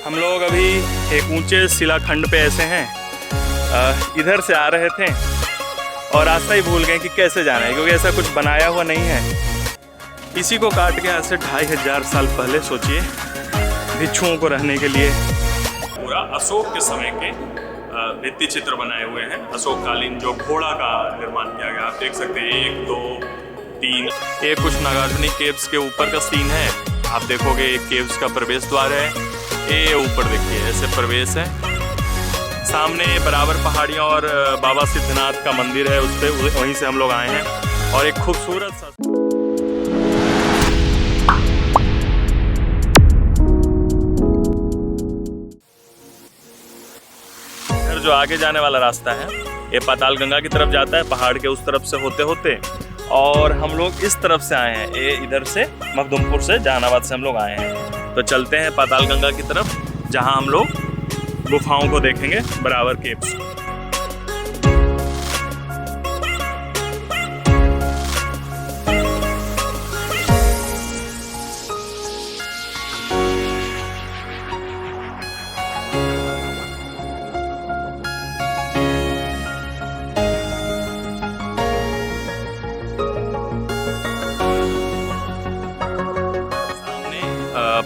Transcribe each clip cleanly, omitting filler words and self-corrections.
हम लोग अभी एक ऊंचे शिलाखंड पे ऐसे हैं, इधर से आ रहे थे और रास्ता ही भूल गए कि कैसे जाना है, क्योंकि ऐसा कुछ बनाया हुआ नहीं है। इसी को काट के आज से 2500 साल पहले सोचिए भिक्षुओं को रहने के लिए पूरा अशोक के समय के भित्ति चित्र बनाए हुए हैं। अशोककालीन जो घोड़ा का निर्माण किया गया, आप देख सकते हैं 1 2 3। ये कुछ नागार्जुनी केव्स के ऊपर का सीन है। आप देखोगे एक केव्स का प्रवेश द्वार है, ये ऊपर देखिए ऐसे प्रवेश है। सामने बराबर पहाड़ियाँ और बाबा सिद्धनाथ का मंदिर है, उस पर वहीं से हम लोग आए हैं। और एक खूबसूरत सा जो आगे जाने वाला रास्ता है ये पाताल गंगा की तरफ जाता है, पहाड़ के उस तरफ से होते होते, और हम लोग इस तरफ से आए हैं। ये इधर से मखदुमपुर से, जहानाबाद से हम लोग आए हैं। तो चलते हैं पाताल गंगा की तरफ, जहां हम लोग गुफाओं को देखेंगे, बराबर केव्स।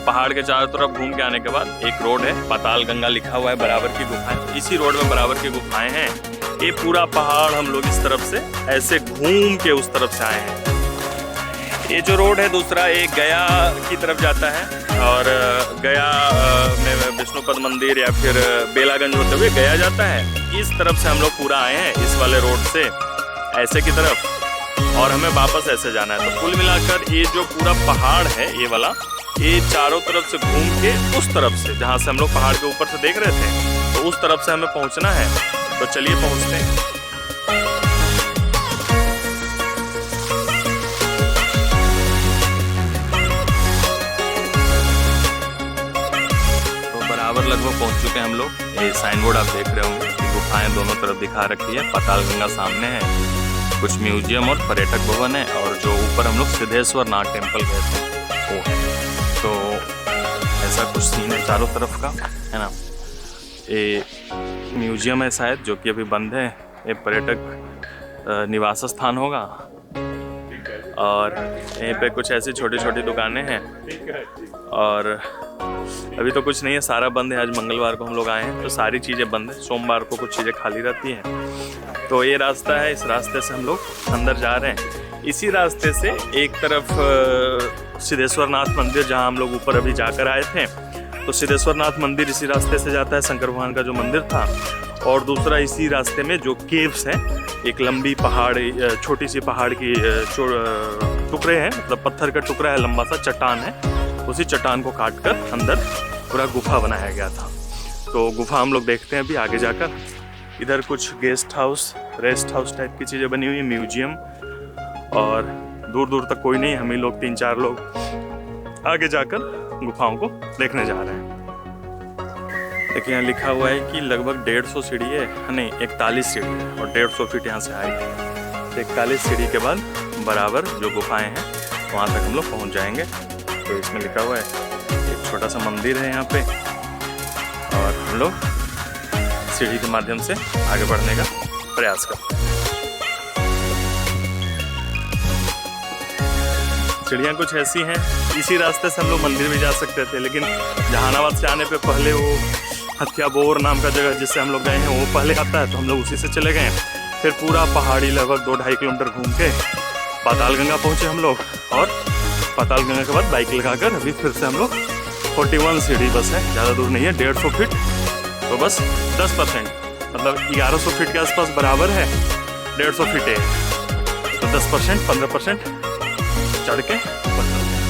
पहाड़ के चारों तरफ घूम के आने के बाद एक रोड है, पाताल गंगा लिखा हुआ है, बराबर की गुफाएं। इसी रोड में बराबर की गुफाएं हैं। ये पूरा पहाड़ हम लोग इस तरफ से ऐसे घूम के उस तरफ से आए हैं। ये जो रोड है दूसरा, एक गया की तरफ जाता है, और गया में विष्णुपद मंदिर या फिर बेलागंज होते हुए गया जाता है। इस तरफ से हम लोग पूरा आए हैं, इस वाले रोड से ऐसे की तरफ, और हमें वापस ऐसे जाना है। तो कुल मिलाकर ये जो पूरा पहाड़ है, ये वाला, ये चारों तरफ से घूम के उस तरफ से, जहाँ से हम लोग पहाड़ के ऊपर से देख रहे थे, तो उस तरफ से हमें पहुँचना है। तो चलिए पहुँचते हैं। तो बराबर लगभग पहुँच चुके हैं हम लोग। ये साइन बोर्ड आप देख रहे होंगे, गुफाएं दोनों तरफ दिखा रखी है। पाताल गंगा सामने है, कुछ म्यूजियम और पर्यटक भवन है, और जो ऊपर हम लोग सिद्धेश्वर नाथ टेम्पल गए थे वो है। तो ऐसा कुछ सीन है चारों तरफ का, है ना। ये म्यूजियम है शायद, जो कि अभी बंद है। ये पर्यटक निवास स्थान होगा, और यहीं पे कुछ ऐसी छोटी छोटी दुकानें हैं, और अभी तो कुछ नहीं है, सारा बंद है। आज मंगलवार को हम लोग आए हैं, तो सारी चीज़ें बंद है। सोमवार को कुछ चीज़ें खाली रहती हैं। तो ये रास्ता है, इस रास्ते से हम लोग अंदर जा रहे हैं। इसी रास्ते से एक तरफ सिद्धेश्वर नाथ मंदिर, जहां हम लोग ऊपर अभी जाकर आए थे, तो सिद्धेश्वर नाथ मंदिर इसी रास्ते से जाता है, शंकर भगवान का जो मंदिर था। और दूसरा इसी रास्ते में जो केव्स हैं, एक लंबी पहाड़, छोटी सी पहाड़ की टुकड़े हैं, मतलब पत्थर का टुकड़ा है, लंबा सा चट्टान है, उसी चट्टान को काट कर अंदर पूरा गुफा बनाया गया था। तो गुफा हम लोग देखते हैं अभी आगे जाकर। इधर कुछ guest house, rest house type की चीज़ें बनी हुई है, म्यूजियम, और दूर दूर तक कोई नहीं। हम ही लोग 3-4 लोग आगे जाकर गुफाओं को देखने जा रहे हैं। देखिए यहाँ लिखा हुआ है कि लगभग 150 सीढ़ी है, नहीं 41 सीढ़ी है, और 150 फीट यहाँ से हाइट है। 41 सीढ़ी के बाद बराबर जो गुफाएं हैं वहाँ तक हम लोग पहुँच जाएंगे। तो इसमें लिखा हुआ है, एक छोटा सा मंदिर है यहाँ पे, और हम लोग सीढ़ी के माध्यम से आगे बढ़ने का प्रयास करते हैं। सीढ़ियाँ कुछ ऐसी हैं, इसी रास्ते से हम लोग मंदिर भी जा सकते थे, लेकिन जहानाबाद से आने पे पहले वो हथियाबोर नाम का जगह जिससे हम लोग गए हैं वो पहले आता है, तो हम लोग उसी से चले गए। फिर पूरा पहाड़ी लगभग 2-2.5 किलोमीटर घूम के पाताल गंगा पहुँचे हम लोग, और पाताल गंगा के बाद बाइक लगाकर अभी फिर से हम लोग 41 सीढ़ी बस है, ज़्यादा दूर नहीं है, 150 फीट। तो बस 10%, मतलब 1100 फीट के आसपास बराबर है, 150 फीट है। तो 10%, 15% चढ़ के ऊपर चलते हैं।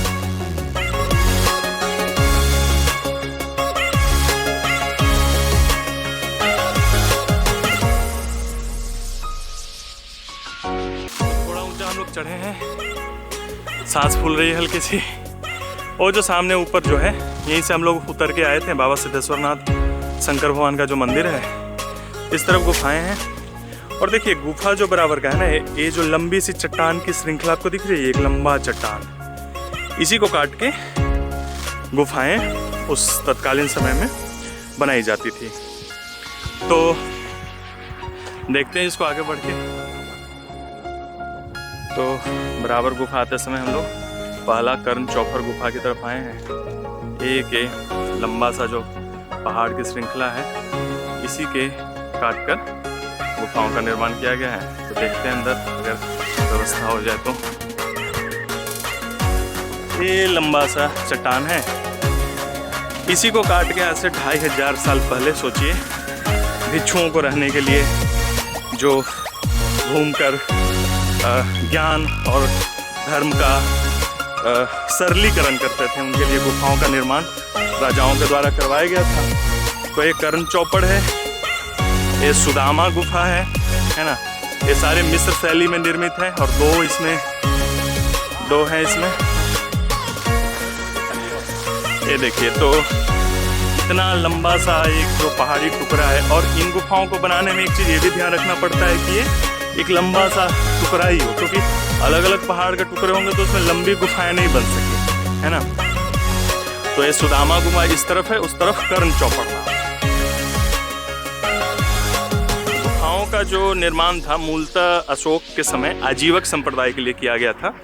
थोड़ा ऊंचा हम लोग चढ़े हैं, सांस फूल रही है हल्की सी। और जो सामने ऊपर जो है, यहीं से हम लोग उतर के आए थे। बाबा सिद्धेश्वर नाथ शंकर भगवान का जो मंदिर है, इस तरफ गुफाएं हैं। और देखिए गुफा जो बराबर का है ना, ये जो लंबी सी चट्टान की श्रृंखला आपको दिख रही है, एक लंबा चट्टान, इसी को काट के गुफाएं उस तत्कालीन समय में बनाई जाती थी। तो देखते हैं इसको आगे बढ़ के। तो बराबर गुफा आते समय हम लोग पहला कर्ण चौफर गुफा की तरफ आए हैं। एक लंबा सा जो पहाड़ की श्रृंखला है, इसी के काटकर गुफाओं का निर्माण किया गया है। तो देखते हैं अंदर अगर व्यवस्था हो जाए तो। ये लंबा सा चट्टान है, इसी को काट के आज से 2500 साल पहले सोचिए भिक्षुओं को रहने के लिए जो घूमकर ज्ञान और धर्म का सरलीकरण करते थे, उनके लिए गुफाओं का निर्माण राजाओं के द्वारा करवाया गया था। तो ये कर्ण चौपड़ है, ये सुदामा गुफा है ना। ये सारे मिस्र शैली में निर्मित है और दो हैं इसमें। ये देखिए, तो इतना लंबा सा एक जो पहाड़ी टुकड़ा है। और इन गुफाओं को बनाने में एक चीज़ ये भी ध्यान रखना पड़ता है कि ये एक लंबा सा टुकड़ा ही हो, क्योंकि अलग अलग पहाड़ के टुकड़े होंगे तो उसमें लंबी गुफाएं नहीं बन सके, है ना। तो ये सुदामा गुफा इस तरफ है, उस तरफ कर्ण चौपड़। गुफाओं का जो निर्माण था मूलतः अशोक के समय आजीवक संप्रदाय के लिए किया गया था।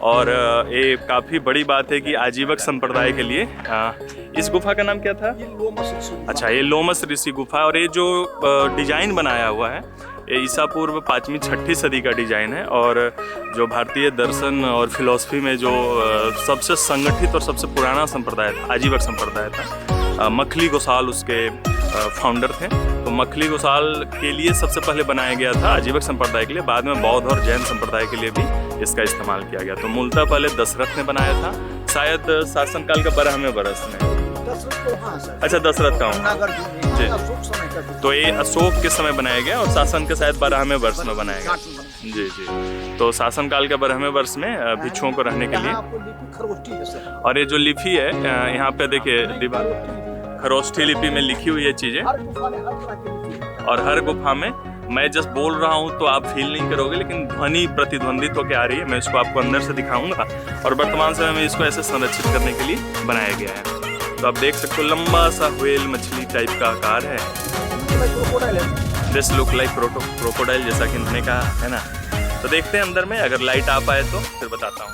और ये काफ़ी बड़ी बात है कि आजीवक संप्रदाय के लिए इस गुफा का नाम क्या था? अच्छा, ये लोमस ऋषि गुफा। और ये जो डिजाइन बनाया हुआ है ये ईसा पूर्व 5वीं-6वीं सदी का डिजाइन है। और जो भारतीय दर्शन और फिलॉसफी में जो सबसे संगठित और सबसे पुराना संप्रदाय था, आजीवक संप्रदाय था। मखली गोसाल उसके फाउंडर थे। तो मखली गोसाल के लिए सबसे पहले बनाया गया था, आजीवक संप्रदाय के लिए। बाद में बौद्ध और जैन संप्रदाय के लिए भी इसका इस्तेमाल किया गया। तो मूलतः पहले दशरथ ने बनाया था, शायद शासनकाल का 12वें वर्ष में। अच्छा, दशरथ का जी। तो ये अशोक के समय बनाया गया और शासन के शायद 12वें वर्ष में बनाया गया। जी जी। तो शासनकाल के 12वें वर्ष में भिक्षुओं को रहने के लिए। और ये जो लिपि है यहाँ पे देखिए, दीवार खरोष्ठी लिपि में लिखी हुई है चीजें। और हर गुफा में मैं जस्ट बोल रहा हूँ तो आप फील नहीं करोगे, लेकिन ध्वनि प्रतिध्वनित होकर आ रही है। मैं इसको आपको अंदर से दिखाऊंगा। और वर्तमान समय में इसको ऐसे संरक्षित करने के लिए बनाया गया है। तो आप देख सकते हो लंबा सा व्हेल मछली टाइप का आकार है। दिस लुक लाइक क्रोकोडाइल, जैसा कि इन्होंने कहा है ना। तो देखते हैं अंदर में, अगर लाइट आ पाए तो फिर बताता हूँ।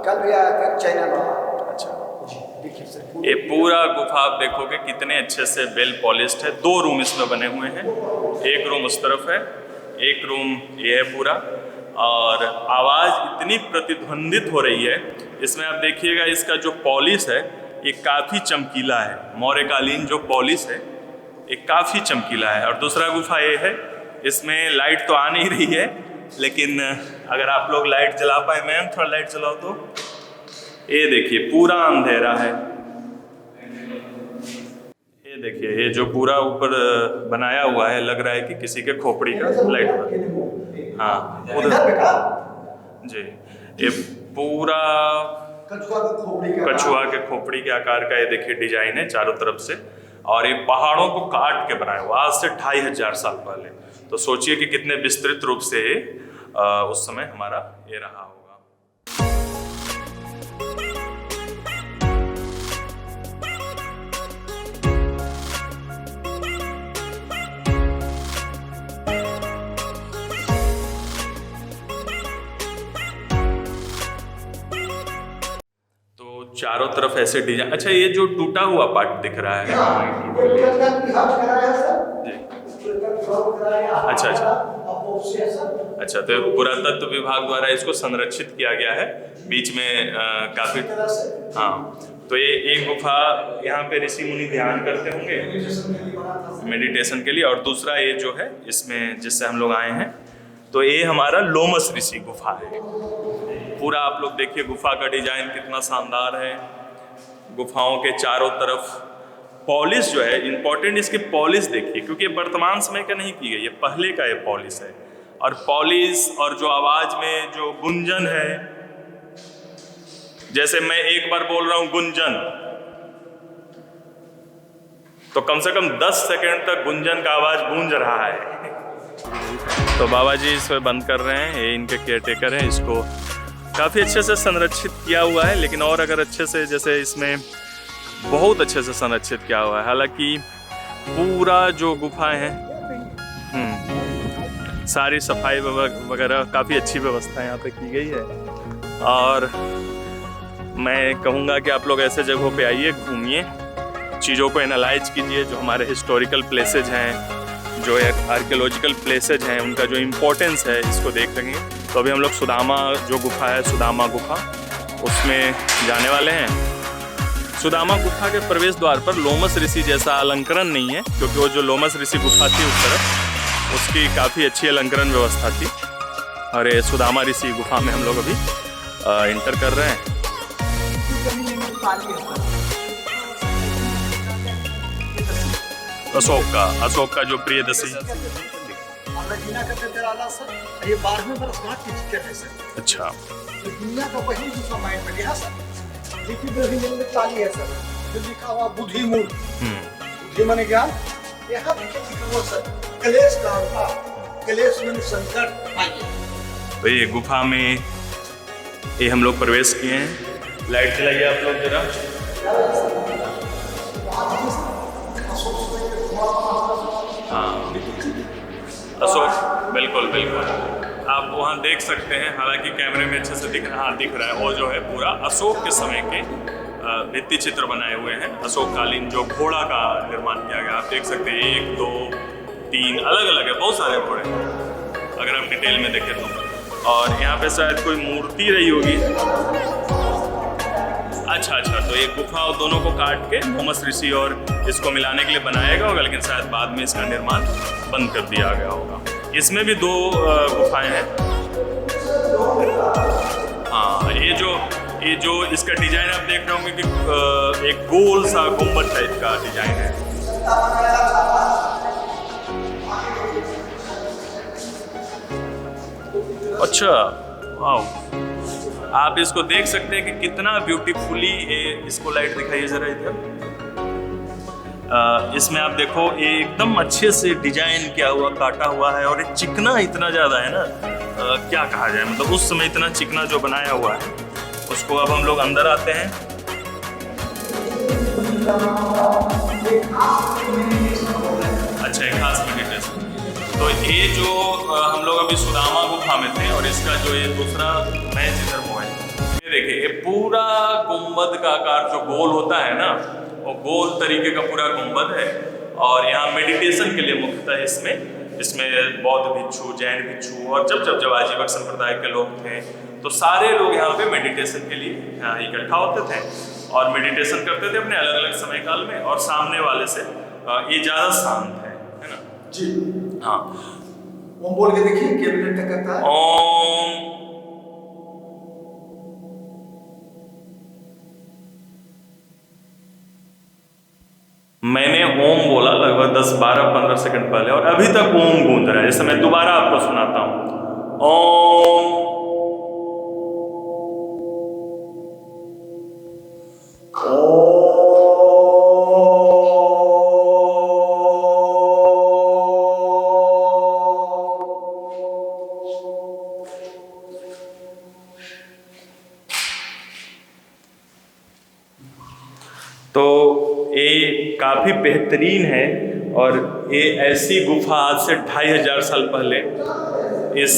कल भी आया था चाइना। ये पूरा गुफा आप देखोगे कितने अच्छे से वेल पॉलिश्ड है। 2 रूम इसमें बने हुए हैं, एक रूम उस तरफ है, एक रूम ये है पूरा। और आवाज़ इतनी प्रतिध्वनित हो रही है इसमें, आप देखिएगा इसका जो पॉलिश है ये काफ़ी चमकीला है। मौर्यकालीन जो पॉलिश है ये काफ़ी चमकीला है। और दूसरा गुफा ये है, इसमें लाइट तो आ नहीं रही है, लेकिन अगर आप लोग लाइट जला पाए, मैम थोड़ा लाइट जलाओ तो। ये देखिए पूरा अंधेरा है। ये देखिए, ये जो पूरा ऊपर बनाया हुआ है, लग रहा है कि किसी के खोपड़ी का लाइट हो। हाँ, उधर जी। ये पूरा कछुआ के खोपड़ी के आकार का ये देखिए डिजाइन है चारों तरफ से। और ये पहाड़ों को काट के बनाया हुआ आज से 2500 साल पहले। तो सोचिए कि कितने विस्तृत रूप से उस समय हमारा ये रहा होगा। चारों तरफ ऐसे डिजाइन। अच्छा, ये जो टूटा हुआ पार्ट दिख रहा है जी। अच्छा, तो पुरातत्व विभाग द्वारा इसको संरक्षित किया गया है। बीच में काफी हाँ, तो ये एक गुफा यहाँ पे ऋषि मुनि ध्यान करते होंगे मेडिटेशन के लिए। और दूसरा ये जो है इसमें जिससे हम लोग आए हैं, तो ये हमारा लोमस ऋषि गुफा है। पूरा आप लोग देखिए गुफा का डिजाइन कितना शानदार है। गुफाओं के चारों तरफ पॉलिश जो है, इंपॉर्टेंट इसकी पॉलिश देखिए, क्योंकि वर्तमान समय का नहीं की गई, ये पहले का ये पॉलिश है। और पॉलिश और जो आवाज में जो गुंजन है, जैसे मैं एक बार बोल रहा हूं गुंजन, तो कम से कम 10 सेकंड तक गुंजन का आवाज गूंज रहा है। तो बाबा जी इसमें बंद कर रहे हैं, ये इनके केयरटेकर हैं, इसको काफ़ी अच्छे से संरक्षित किया हुआ है, लेकिन और अगर अच्छे से, जैसे इसमें बहुत अच्छे से संरक्षित किया हुआ है। हालांकि पूरा जो गुफाएं हैं, सारी सफाई वगैरह काफ़ी अच्छी व्यवस्था यहाँ पे की गई है। और मैं कहूँगा कि आप लोग ऐसे जगहों पे आइए, घूमिए, चीज़ों को एनालाइज कीजिए। जो हमारे हिस्टोरिकल प्लेसेज हैं, जो आर्कियोलॉजिकल प्लेसेज हैं, उनका जो इम्पोर्टेंस है, इसको देख लेंगे। तो अभी हम लोग सुदामा जो गुफा है, सुदामा गुफा, उसमें जाने वाले हैं। सुदामा गुफा के प्रवेश द्वार पर लोमस ऋषि जैसा अलंकरण नहीं है, क्योंकि वो जो लोमस ऋषि गुफा थी उस तरफ, उसकी काफ़ी अच्छी अलंकरण व्यवस्था थी। और ये सुदामा ऋषि गुफा में हम लोग अभी इंटर कर रहे हैं। अशोक का जो प्रियदर्शी, ये 12वें वर्षगांठ की टिकट है सर। अच्छा, ये दुनिया का पहली दूसरा माइंड में गया सर। लिखी ब्राह्मण में ताली है सर, जो लिखा हुआ बुद्धि मूल, बुद्धि माने ज्ञान। यहाँ लिखा हुआ सर कलेश का, कलेश में संकट आइए। तो ये गुफा में ये हम लोग प्रवेश किए हैं। लाइट चलाइए आप लोग जरा। हाँ, अशोक, बिल्कुल बिल्कुल आप वहाँ देख सकते हैं। हालांकि कैमरे में अच्छे से दिख रहा है। वो जो है पूरा अशोक के समय के भित्ति चित्र बनाए हुए हैं। अशोककालीन जो घोड़ा का निर्माण किया गया, आप देख सकते हैं। 1 2 3 अलग अलग है, बहुत सारे घोड़े अगर आप डिटेल में देखें तो। और यहाँ पे शायद कोई मूर्ति रही होगी। अच्छा, तो ये गुफा दोनों को काट के लोमस ऋषि और इसको मिलाने के लिए बनाया गया होगा, लेकिन शायद बाद में इसका निर्माण बंद कर दिया गया होगा। इसमें भी 2 गुफाएं हैं। हाँ, ये जो इसका डिजाइन आप देख रहे होंगे कि एक गोल सा गुम्बद टाइप का डिजाइन है। अच्छा, वाह, आप इसको देख सकते हैं कि कितना ब्यूटीफुली इसको लाइट दिखाइए जरा इधर। इसमें आप देखो, ये एकदम अच्छे से डिजाइन किया हुआ, काटा हुआ है। और ये चिकना इतना ज़्यादा है ना, क्या कहा जाए, मतलब उस समय इतना चिकना जो बनाया हुआ है उसको। अब हम लोग अंदर आते हैं। अच्छा, एक खास मेडिटेशन। तो ये जो हम लोग अभी सुदामा गुफा में थे, और इसका जो ये दूसरा मैच इधर हुआ है, ये देखिए, ये पूरा गुंबद का आकार जो गोल होता है ना, वो गोल तरीके का पूरा गुंबद है। और यहाँ मेडिटेशन के लिए मुख्यतः इसमें बौद्ध भिक्षु, जैन भिक्षु और जब आजीवक संप्रदाय के लोग थे, तो सारे लोग यहाँ पे मेडिटेशन के लिए इकट्ठा होते थे और मेडिटेशन करते थे अपने अलग अलग समय काल में। और सामने वाले से ये ज़्यादा शांत है ना जी। हाँ, ओम बोल के देखिए, कैबिनेट तक करता है। ओम। मैंने ओम बोला लगभग 10, 12, 15 सेकंड पहले, और अभी तक ओम गूंज रहा है। जैसे मैं दोबारा आपको सुनाता हूं, ओम। तो ये काफ़ी बेहतरीन है। और ये ऐसी गुफा आज से 2500 साल पहले इस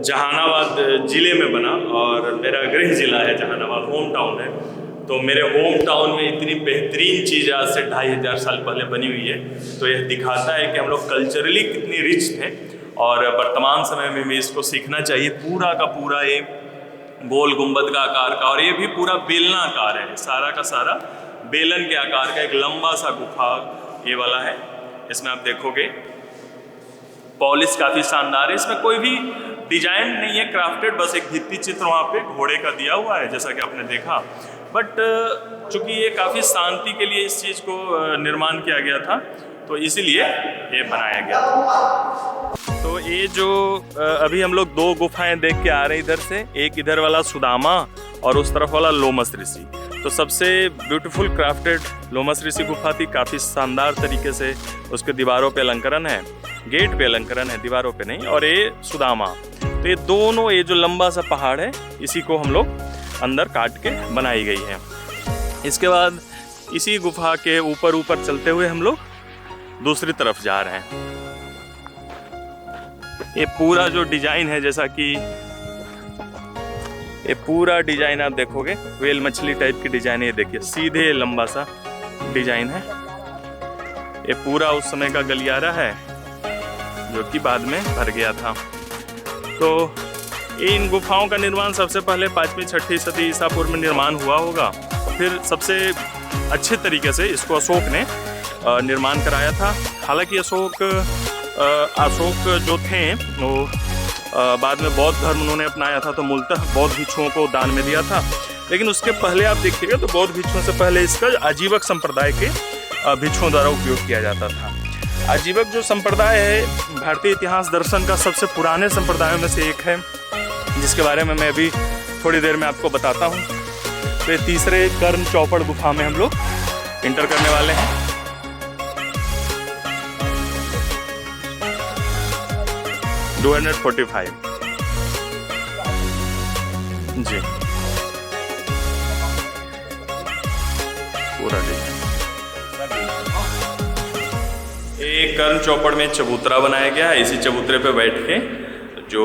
जहानाबाद ज़िले में बना, और मेरा गृह ज़िला है जहानाबाद, होम टाउन है। तो मेरे होम टाउन में इतनी बेहतरीन चीज़ आज से 2500 साल पहले बनी हुई है। तो यह दिखाता है कि हम लोग कल्चरली कितनी रिच थे, और वर्तमान समय में भी इसको सीखना चाहिए। पूरा का पूरा ये गोल गुंबद का आकार का, और ये भी पूरा बेलनाकार है, सारा का सारा बेलन के आकार का एक लंबा सा गुफा ये वाला है। इसमें आप देखोगे पॉलिश काफ़ी शानदार है। इसमें कोई भी डिजाइन नहीं है क्राफ्टेड, बस एक भित्ति चित्र वहाँ पे घोड़े का दिया हुआ है, जैसा कि आपने देखा। बट चूँकि ये काफ़ी शांति के लिए इस चीज़ को निर्माण किया गया था, तो इसीलिए ये बनाया गया। तो ये जो अभी हम लोग 2 गुफाएं देख के आ रहे हैं इधर से, एक इधर वाला सुदामा और उस तरफ वाला लोमस ऋषि। तो सबसे ब्यूटीफुल क्राफ्टेड लोमस ऋषि गुफा थी, काफ़ी शानदार तरीके से उसके दीवारों पे अलंकरण है, गेट पे अलंकरण है, दीवारों पे नहीं। और ये सुदामा, तो ये दोनों, ये जो लंबा सा पहाड़ है, इसी को हम लोग अंदर काट के बनाई गई है। इसके बाद इसी गुफा के ऊपर चलते हुए हम लोग दूसरी तरफ जा रहे हैं। ये पूरा जो डिजाइन है, जैसा कि ये पूरा डिजाइन आप देखोगे वेल मछली टाइप की डिजाइन है। ये देखिए सीधे लंबा सा डिजाइन है। ये पूरा उस समय का गलियारा है जो कि बाद में भर गया था। तो इन गुफाओं का निर्माण सबसे पहले 5वीं-6वीं सदी ईसा पूर्व में निर्माण हुआ होगा। फिर सबसे अच्छे तरीके से इसको अशोक ने निर्माण कराया था। हालांकि अशोक जो थे वो बाद में बौद्ध धर्म उन्होंने अपनाया था, तो मूलतः बौद्ध भिक्षुओं को दान में दिया था। लेकिन उसके पहले आप देखिएगा तो बौद्ध भिक्षुओं से पहले इसका आजीवक संप्रदाय के भिक्षुओं द्वारा उपयोग किया जाता था। आजीवक जो संप्रदाय है भारतीय इतिहास दर्शन का सबसे पुराने संप्रदायों में से एक है, जिसके बारे में मैं अभी थोड़ी देर में आपको बताता हूँ। तो तीसरे कर्ण चौपड़ गुफा में हम लोग इंटर करने वाले हैं। टू 245 जी पूरा एक कर्ण चौपड़ में चबूतरा बनाया गया है। इसी चबूतरे पे बैठ के जो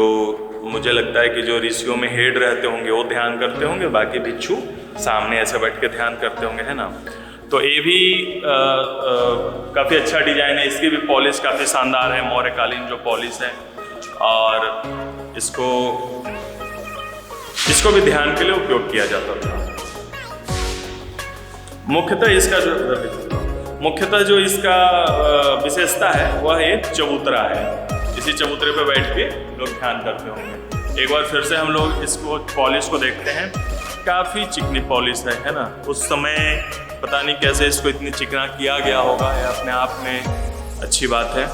मुझे लगता है कि जो ऋषियों में हेड रहते होंगे वो ध्यान करते होंगे, बाकी भिक्षु सामने ऐसे बैठ के ध्यान करते होंगे, है ना। तो ये भी काफ़ी अच्छा डिजाइन है। इसकी भी पॉलिश काफ़ी शानदार है, मौर्यकालीन जो पॉलिश है। और इसको भी ध्यान के लिए उपयोग किया जाता था। मुख्यतः जो इसका विशेषता है वह एक चबूतरा है। इसी चबूतरे पे बैठ के लोग ध्यान करते होंगे। एक बार फिर से हम लोग इसको पॉलिश को देखते हैं। काफ़ी चिकनी पॉलिश है ना। उस समय पता नहीं कैसे इसको इतनी चिकना किया गया होगा, यह अपने आप में अच्छी बात है।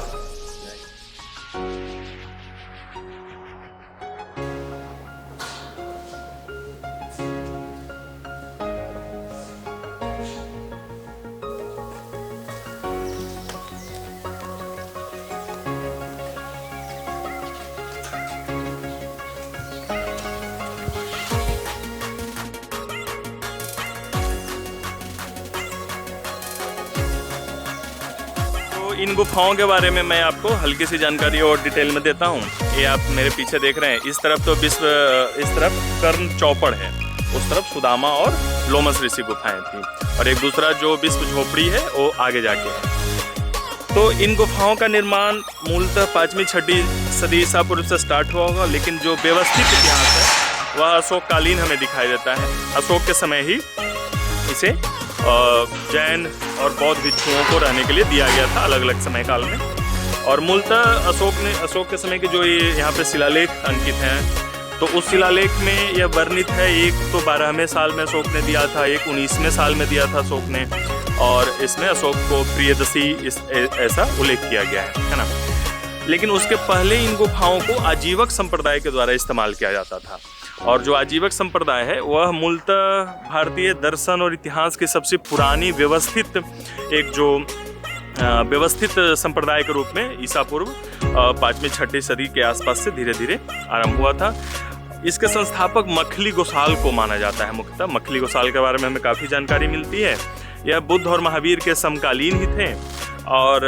इन गुफाओं के बारे में मैं आपको हल्की सी जानकारी और डिटेल में देता हूँ। ये आप मेरे पीछे देख रहे हैं, इस तरफ तो इस तरफ कर्ण चौपड़ है, उस तरफ सुदामा और लोमस ऋषि गुफाएं थी, और एक दूसरा जो विश्व झोपड़ी है वो आगे जाके है। तो इन गुफाओं का निर्माण मूलतः 5वीं-6वीं सदी ईसा पूर्व से स्टार्ट हुआ होगा, लेकिन जो व्यवस्थित इतिहास है वह अशोक कालीन हमें दिखाई देता है। अशोक के समय ही इसे जैन और बौद्ध भिक्षुओं को रहने के लिए दिया गया था अलग अलग समय काल में। और मूलतः अशोक के समय के जो ये यहाँ पे शिलालेख अंकित हैं, तो उस शिलालेख में यह वर्णित है। एक तो 12वें साल में अशोक ने दिया था, एक 19वें साल में दिया था अशोक ने, और इसमें अशोक को प्रियदर्शी ऐसा उल्लेख किया गया है ना। लेकिन उसके पहले इन गुफाओं को आजीवक संप्रदाय के द्वारा इस्तेमाल किया जाता था। और जो आजीवक संप्रदाय है वह मूलतः भारतीय दर्शन और इतिहास की सबसे पुरानी व्यवस्थित संप्रदाय के रूप में ईसा पूर्व 5वीं-6वीं सदी के आसपास से धीरे धीरे आरंभ हुआ था। इसके संस्थापक मखली गोसाल को माना जाता है। मुख्यतः मखली गोसाल के बारे में हमें काफ़ी जानकारी मिलती है। यह बुद्ध और महावीर के समकालीन ही थे, और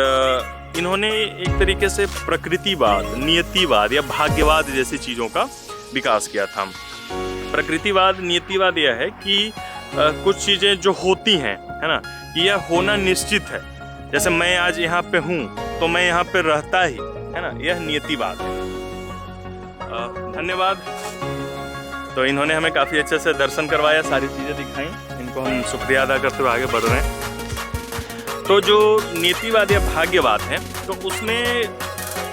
इन्होंने एक तरीके से प्रकृतिवाद, नियतिवाद या भाग्यवाद जैसी चीज़ों का विकास किया था। प्रकृतिवाद, नियतिवाद यह है कि कुछ चीज़ें जो होती हैं, है ना, यह होना निश्चित है। जैसे मैं आज यहाँ पे हूँ तो मैं यहाँ पे रहता ही, है ना, यह नियतिवाद है। धन्यवाद। तो इन्होंने हमें काफ़ी अच्छे से दर्शन करवाया, सारी चीज़ें दिखाई, इनको हम शुक्रिया अदा करते हुए आगे बढ़ रहे हैं। तो जो नियतिवाद या भाग्यवाद है, तो उसमें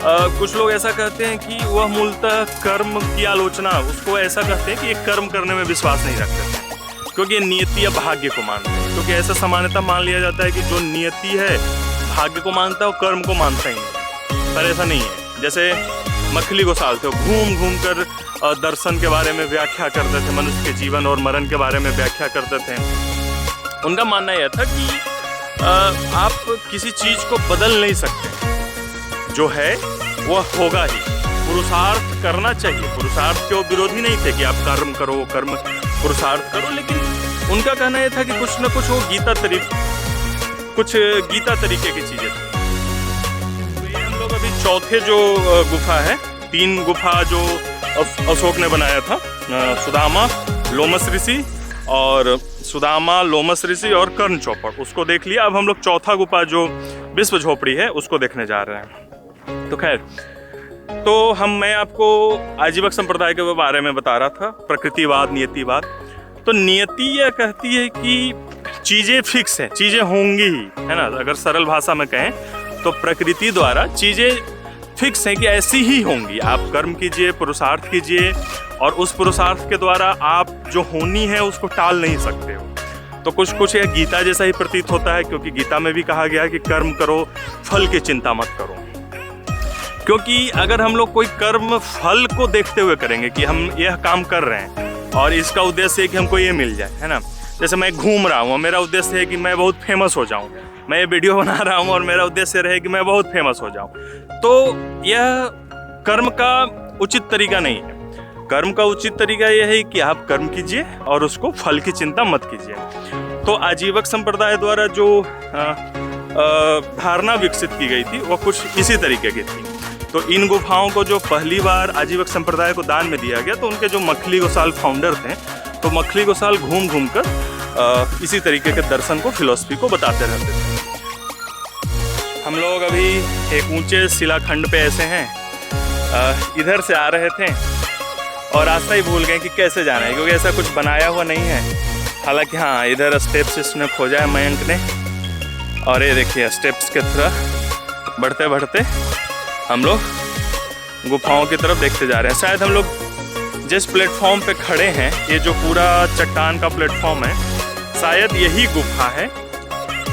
कुछ लोग ऐसा कहते हैं कि वह मूलतः कर्म की आलोचना, उसको ऐसा कहते हैं कि ये कर्म करने में विश्वास नहीं रखते थे, क्योंकि ये नियति या भाग्य को मानते हैं। क्योंकि ऐसा सामान्यतः मान लिया जाता है कि जो नियति है भाग्य को मानता है और कर्म को मानता ही नहीं, पर ऐसा नहीं है। जैसे मखली गोसाल थे, घूम घूम कर दर्शन के बारे में व्याख्या करते थे, मनुष्य के जीवन और मरण के बारे में व्याख्या करते थे। उनका मानना यह था कि आप किसी चीज़ को बदल नहीं सकते, जो है वह होगा ही, पुरुषार्थ करना चाहिए। पुरुषार्थ के वो विरोधी नहीं थे कि आप कर्म करो, कर्म पुरुषार्थ करो, लेकिन उनका कहना यह था कि कुछ न कुछ वो गीता तरीके की चीज़ें थी। तो ये हम लोग अभी चौथे जो गुफा है, 3 गुफा जो अशोक ने बनाया था, सुदामा, लोमस ऋषि और कर्ण चौपड़, उसको देख लिया। अब हम लोग चौथा गुफा जो विश्व झोपड़ी है उसको देखने जा रहे हैं। तो खैर, तो मैं आपको आजीवक संप्रदाय के बारे में बता रहा था, प्रकृतिवाद, नियतिवाद। तो नियति यह कहती है कि चीज़ें फिक्स हैं, चीज़ें होंगी ही, है ना। अगर सरल भाषा में कहें तो प्रकृति द्वारा चीज़ें फिक्स हैं कि ऐसी ही होंगी। आप कर्म कीजिए, पुरुषार्थ कीजिए, और उस पुरुषार्थ के द्वारा आप जो होनी है उसको टाल नहीं सकते हो। तो कुछ यह गीता जैसा ही प्रतीत होता है, क्योंकि गीता में भी कहा गया है कि कर्म करो, फल की चिंता मत करो। क्योंकि अगर हम लोग कोई कर्म फल को देखते हुए करेंगे कि हम यह काम कर रहे हैं और इसका उद्देश्य है कि हमको ये मिल जाए, है ना। जैसे मैं घूम रहा हूँ, मेरा उद्देश्य है कि मैं बहुत फेमस हो जाऊँ, मैं ये वीडियो बना रहा हूँ और मेरा उद्देश्य रहे कि मैं बहुत फेमस हो जाऊँ, तो यह कर्म का उचित तरीका नहीं है। कर्म का उचित तरीका यह है कि आप कर्म कीजिए और उसको फल की चिंता मत कीजिए। तो आजीवक संप्रदाय द्वारा जो धारणा विकसित की गई थी वो कुछ इसी तरीके की थी। तो इन गुफाओं को जो पहली बार आजीवक संप्रदाय को दान में दिया गया, तो उनके जो मखली गोसाल फाउंडर थे, तो मखली गोसाल घूम कर इसी तरीके के दर्शन को, फिलॉसफी को बताते रहते थे। हम लोग अभी एक ऊंचे शिलाखंड पे ऐसे हैं, इधर से आ रहे थे और रास्ता ही भूल गए कि कैसे जाना है, क्योंकि ऐसा कुछ बनाया हुआ नहीं है। हालांकि हाँ, इधर स्टेप्स इसने खोजा है मयंक ने, और ये देखिए स्टेप्स के तरफ बढ़ते बढ़ते हम लोग गुफाओं की तरफ देखते जा रहे हैं। शायद हम लोग जिस प्लेटफॉर्म पे खड़े हैं, ये जो पूरा चट्टान का प्लेटफॉर्म है, शायद यही गुफा है।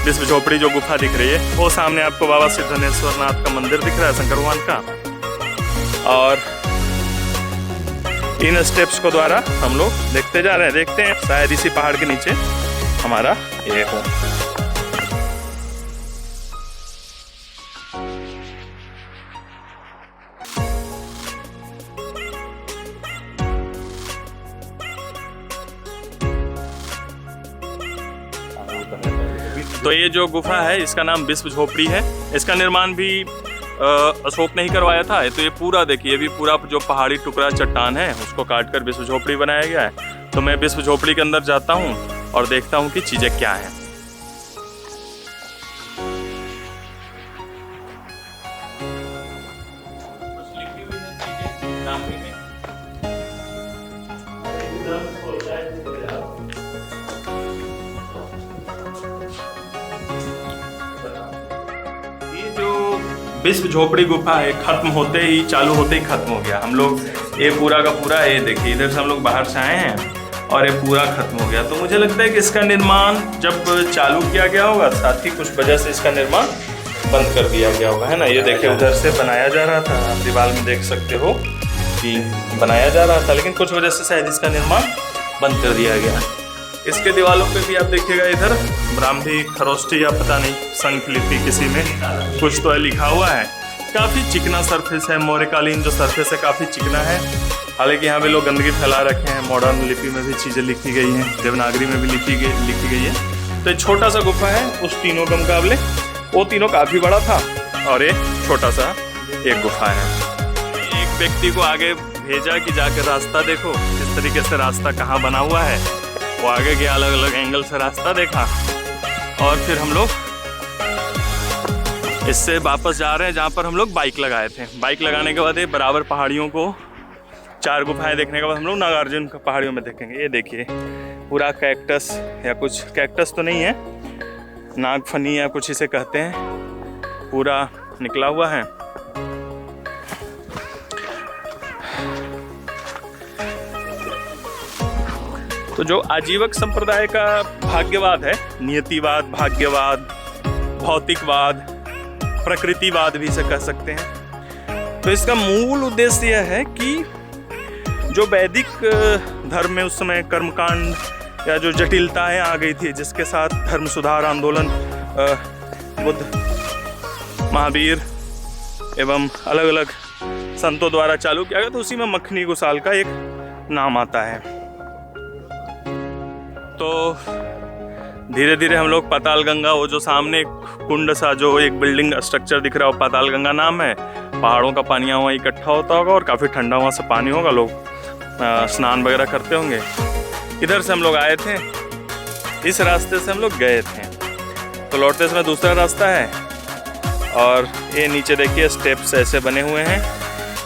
विश्व झोपड़ी जो गुफा दिख रही है, वो सामने आपको बाबा सिद्धनेश्वर नाथ का मंदिर दिख रहा है, शंकर भगवान का। और इन स्टेप्स को द्वारा हम लोग देखते जा रहे हैं, देखते हैं शायद इसी पहाड़ के नीचे हमारा ये हो। तो ये जो गुफा है इसका नाम विश्व झोपड़ी है। इसका निर्माण भी अशोक ने ही करवाया था। तो ये पूरा देखिए, भी पूरा जो पहाड़ी टुकड़ा चट्टान है उसको काट कर विश्व झोपड़ी बनाया गया है। तो मैं विश्व झोपड़ी के अंदर जाता हूँ और देखता हूँ कि चीज़ें क्या हैं। विश्व झोपड़ी गुफा है, खत्म होते ही, चालू होते ही खत्म हो गया। हम लोग ये पूरा का पूरा, ये देखिए इधर से हम लोग बाहर से आए हैं और ये पूरा खत्म हो गया। तो मुझे लगता है कि इसका निर्माण जब चालू किया गया होगा, साथ ही कुछ वजह से इसका निर्माण बंद कर दिया गया होगा, है ना। ये देखिए उधर से बनाया जा रहा था, आप दीवार में देख सकते हो कि बनाया जा रहा था, लेकिन कुछ वजह से शायद इसका निर्माण बंद कर दिया गया। इसके दीवारों पे भी आप देखिएगा, इधर ब्राह्मी, खरोष्ठी या पता नहीं संख लिपि किसी में कुछ तो लिखा हुआ है। काफ़ी चिकना सरफेस है, मौर्यकालीन जो सरफेस है काफ़ी चिकना है। हालांकि यहाँ पे लोग गंदगी फैला रखे हैं। मॉडर्न लिपि में भी चीज़ें लिखी गई हैं, देवनागरी में भी लिखी गई है। तो छोटा सा गुफा है उस तीनों के मुकाबले, वो तीनों काफ़ी बड़ा था और ये छोटा सा एक गुफा है। एक व्यक्ति को आगे भेजा कि जाकर रास्ता देखो, इस तरीके से रास्ता कहाँ बना हुआ है। वो आगे गया, अलग अलग एंगल से रास्ता देखा और फिर हम लोग इससे वापस जा रहे हैं जहाँ पर हम लोग बाइक लगाए थे। बाइक लगाने के बाद ये बराबर पहाड़ियों को, 4 गुफाएं देखने के बाद हम लोग नागार्जुन पहाड़ियों में देखेंगे। ये देखिए पूरा कैक्टस, या कुछ कैक्टस तो नहीं है, नागफनी या कुछ इसे कहते हैं, पूरा निकला हुआ है। तो जो आजीवक संप्रदाय का भाग्यवाद है, नियतिवाद, भाग्यवाद, भौतिकवाद, प्रकृतिवाद भी इसे कह सकते हैं। तो इसका मूल उद्देश्य यह है कि जो वैदिक धर्म में उस समय कर्मकांड या जो जटिलताएं आ गई थी, जिसके साथ धर्म सुधार आंदोलन, बुद्ध, महावीर एवं अलग अलग संतों द्वारा चालू किया गया, तो उसी में मखनी गोसाल का एक नाम आता है। तो धीरे धीरे हम लोग पाताल गंगा, वो जो सामने कुंड सा जो एक बिल्डिंग स्ट्रक्चर दिख रहा है वो पाताल गंगा नाम है। पहाड़ों का पानी वहाँ इकट्ठा होता होगा और काफ़ी ठंडा वहाँ से पानी होगा, लोग स्नान वगैरह करते होंगे। इधर से हम लोग आए थे, इस रास्ते से हम लोग गए थे। तो लौटते समय दूसरा रास्ता है और ये नीचे देखिए स्टेप्स ऐसे बने हुए हैं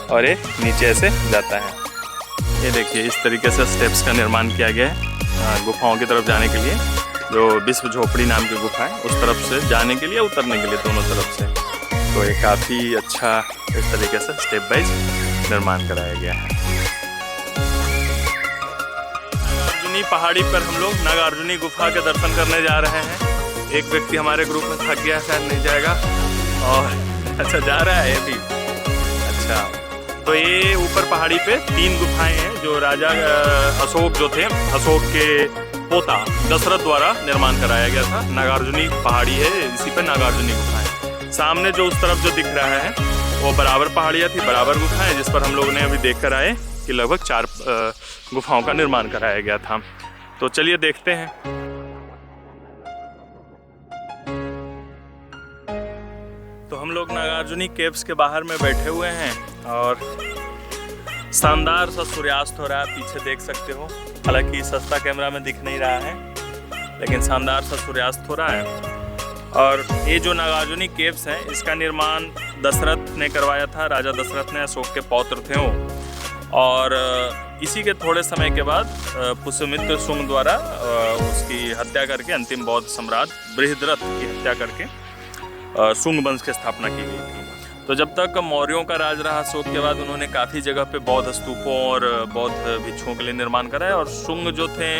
और ये नीचे ऐसे जाता है। ये देखिए इस तरीके से स्टेप्स का निर्माण किया गया है गुफाओं की तरफ जाने के लिए। जो विश्व झोपड़ी नाम की गुफा है उस तरफ से जाने के लिए, उतरने के लिए, दोनों तरफ से। तो ये काफ़ी अच्छा इस तरीके से स्टेप वाइज निर्माण कराया गया है। नागार्जुनी पहाड़ी पर हम लोग नागार्जुनी गुफा के दर्शन करने जा रहे हैं। एक व्यक्ति हमारे ग्रुप में थक गया, शायद नहीं जाएगा, और अच्छा जा रहा है ये भी। अच्छा, तो ये ऊपर पहाड़ी पे 3 गुफाएं हैं जो राजा अशोक जो थे, अशोक के पोता दशरथ द्वारा निर्माण कराया गया था। नागार्जुनी पहाड़ी है, इसी पे नागार्जुनी गुफा है। सामने जो उस तरफ जो दिख रहा है वो बराबर पहाड़ियाँ थी, बराबर गुफा है, जिस पर हम लोगों ने अभी देख कर आए कि लगभग 4 गुफाओं का निर्माण कराया गया था। तो चलिए देखते हैं। तो हम लोग नागार्जुनी केव्स के बाहर में बैठे हुए हैं और शानदार सा सूर्यास्त हो रहा है, पीछे देख सकते हो। हालांकि सस्ता कैमरा में दिख नहीं रहा है, लेकिन शानदार सा सूर्यास्त हो रहा है। और ये जो नागार्जुनी केव्स हैं इसका निर्माण दशरथ ने करवाया था। राजा दशरथ ने, अशोक के पौत्र थे वो। और इसी के थोड़े समय के बाद पुष्यमित्र शुंग द्वारा उसकी हत्या करके, अंतिम बौद्ध सम्राट बृहद्रथ की हत्या करके शुंग वंश की स्थापना की गई थी। तो जब तक मौर्यों का राज रहा अशोक के बाद, उन्होंने काफ़ी जगह पे बौद्ध स्तूपों और बौद्ध भिक्षुओं के लिए निर्माण कराया। और शुंग जो थे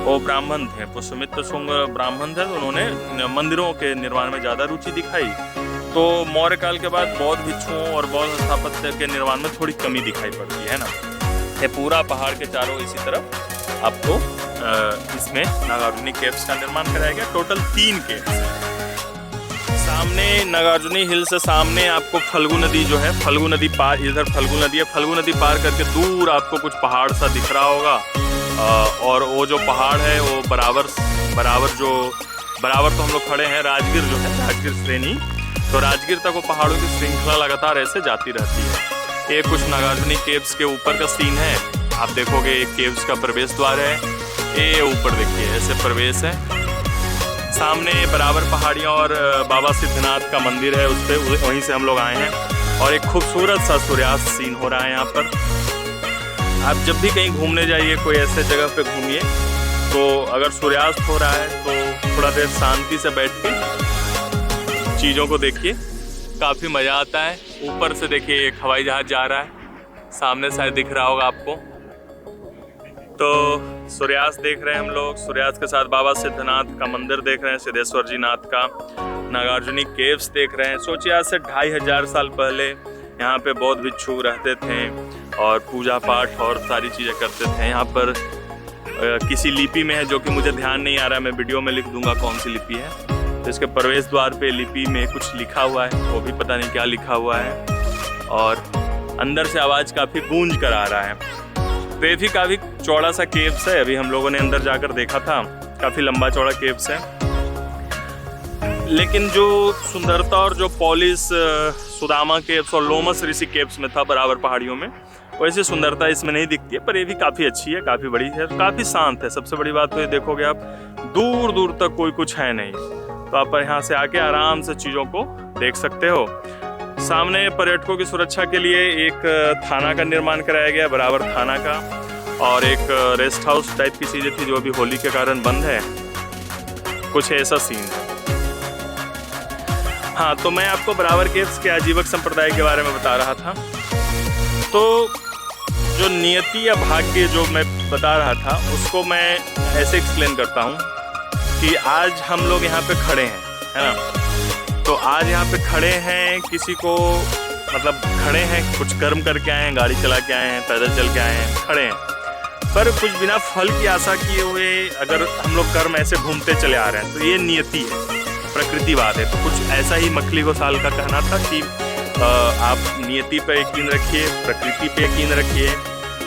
वो ब्राह्मण थे, पुष्यमित्र शुंग ब्राह्मण थे, तो उन्होंने मंदिरों के निर्माण में ज़्यादा रुचि दिखाई। तो मौर्य काल के बाद बौद्ध भिक्षुओं और बौद्ध स्थापत्य के निर्माण में थोड़ी कमी दिखाई पड़ती है ना। ये पूरा पहाड़ के चारों इसी तरफ आपको इसमें नागार्जुनी केव्स का निर्माण कराया गया। टोटल 3 केव्स हैं। सामने नागार्जुनी हिल से सामने आपको फल्गु नदी जो है, फल्गु नदी पार, इधर फल्गु नदी है, फल्गु नदी पार करके दूर आपको कुछ पहाड़ सा दिख रहा होगा। और वो जो पहाड़ है वो बराबर तो हम लोग खड़े हैं, राजगीर जो है, राजगीर श्रेणी, तो राजगीर तक वो पहाड़ों की श्रृंखला लगातार ऐसे जाती रहती है। ये कुछ नागार्जुनी केव्स के ऊपर का सीन है। आप देखोगे एक केव्स का प्रवेश द्वार है, ये ऊपर देखिए ऐसे प्रवेश है। सामने बराबर पहाड़ियाँ और बाबा सिद्धनाथ का मंदिर है, उस पर वहीं से हम लोग आए हैं। और एक खूबसूरत सा सूर्यास्त सीन हो रहा है यहाँ पर। आप जब भी कहीं घूमने जाइए, कोई ऐसे जगह पे घूमिए, तो अगर सूर्यास्त हो रहा है तो थोड़ा देर शांति से बैठ के चीज़ों को देखिए, काफ़ी मज़ा आता है। ऊपर से देखिए एक हवाई जहाज़ जा रहा है, सामने शायद दिख रहा होगा आपको। तो सूर्यास्त देख रहे हैं हम लोग, सूर्यास्त के साथ बाबा सिद्धनाथ का मंदिर देख रहे हैं, सिद्धेश्वर जी नाथ का, नागार्जुनी केव्स देख रहे हैं। सोचिए आज से 2500 साल पहले यहाँ पे बौद्ध भिक्षु रहते थे और पूजा पाठ और सारी चीज़ें करते थे। यहाँ पर किसी लिपि में है जो कि मुझे ध्यान नहीं आ रहा है, मैं वीडियो में लिख दूंगा कौन सी लिपि है। तो इसके प्रवेश द्वार पे लिपि में कुछ लिखा हुआ है, वो भी पता नहीं क्या लिखा हुआ है। और अंदर से आवाज़ काफ़ी गूंज कर आ रहा है। तो ये भी काफ़ी चौड़ा सा केव्स है, अभी हम लोगों ने अंदर जाकर देखा था, काफ़ी लंबा चौड़ा केव्स है। लेकिन जो सुंदरता और जो पॉलिश सुदामा केव्स और लोमस ऋषि केव्स में था बराबर पहाड़ियों में, वैसे सुंदरता इसमें नहीं दिखती है। पर ये भी काफ़ी अच्छी है, काफ़ी बड़ी है, काफ़ी शांत है। सबसे बड़ी बात तो ये देखोगे आप, दूर दूर तक कोई कुछ है नहीं, तो आप यहाँ से आके आराम से चीज़ों को देख सकते हो। सामने पर्यटकों की सुरक्षा के लिए एक थाना का निर्माण कराया गया, बराबर थाना का, और एक रेस्ट हाउस टाइप की चीज़ें थी जो अभी होली के कारण बंद है। कुछ ऐसा सीन है। हाँ, तो मैं आपको बराबर केव्स के आजीवक संप्रदाय के बारे में बता रहा था। तो जो नियति या भाग्य जो मैं बता रहा था, उसको मैं ऐसे एक्सप्लेन करता हूँ कि आज हम लोग यहाँ पे खड़े हैं, है ना। तो आज यहाँ पे खड़े हैं, किसी को मतलब खड़े हैं, कुछ कर्म करके आए हैं, गाड़ी चला के आए हैं, पैदल चल के आए हैं, खड़े हैं, पर कुछ बिना फल की आशा किए हुए अगर हम लोग कर्म ऐसे घूमते चले आ रहे हैं, तो ये नियति है, प्रकृतिवाद है। तो कुछ ऐसा ही मखली गोसाल का कहना था कि आप नियति पे यकीन रखिए, प्रकृति पे यकीन रखिए,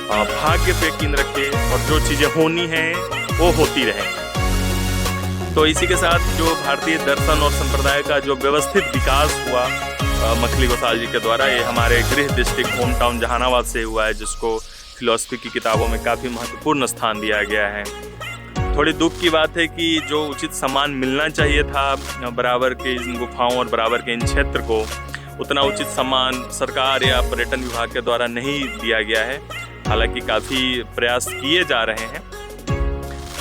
भाग्य पे यकीन रखिए और जो चीज़ें होनी हैं वो होती रहेंगी। तो इसी के साथ जो भारतीय दर्शन और संप्रदाय का जो व्यवस्थित विकास हुआ मखली गोसाल जी के द्वारा, ये हमारे गृह डिस्ट्रिक्ट होम टाउन जहानाबाद से हुआ है, जिसको फिलॉसफी की किताबों में काफ़ी महत्वपूर्ण स्थान दिया गया है। थोड़ी दुख की बात है कि जो उचित सम्मान मिलना चाहिए था बराबर के इन गुफाओं और बराबर के इन क्षेत्र को, उतना उचित सम्मान सरकार या पर्यटन विभाग के द्वारा नहीं दिया गया है। हालांकि काफ़ी प्रयास किए जा रहे हैं,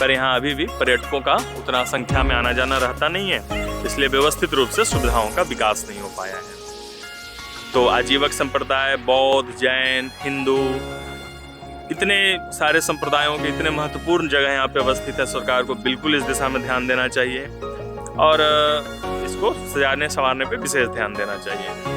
पर यहाँ अभी भी पर्यटकों का उतना संख्या में आना जाना रहता नहीं है, इसलिए व्यवस्थित रूप से सुविधाओं का विकास नहीं हो पाया है। तो आजीवक संप्रदाय, बौद्ध, जैन, हिंदू, इतने सारे संप्रदायों के इतने महत्वपूर्ण जगह यहाँ पे अवस्थित है। सरकार को बिल्कुल इस दिशा में ध्यान देना चाहिए और इसको सजाने संवारने पे विशेष ध्यान देना चाहिए।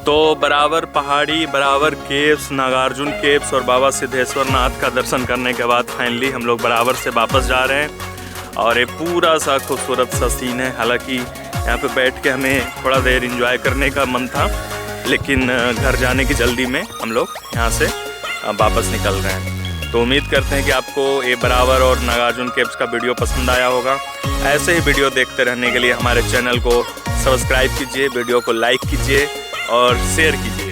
तो बराबर पहाड़ी, बराबर केव्स, नागार्जुन केव्स और बाबा सिद्धेश्वर नाथ का दर्शन करने के बाद फाइनली हम लोग बराबर से वापस जा रहे हैं और ये पूरा सा खूबसूरत सा सीन है। हालांकि यहाँ पे बैठ के हमें थोड़ा देर एंजॉय करने का मन था, लेकिन घर जाने की जल्दी में हम लोग यहाँ से वापस निकल रहे हैं। तो उम्मीद करते हैं कि आपको ये बराबर और नागार्जुन केव्स का वीडियो पसंद आया होगा। ऐसे ही वीडियो देखते रहने के लिए हमारे चैनल को सब्सक्राइब कीजिए, वीडियो को लाइक कीजिए और शेयर कीजिए।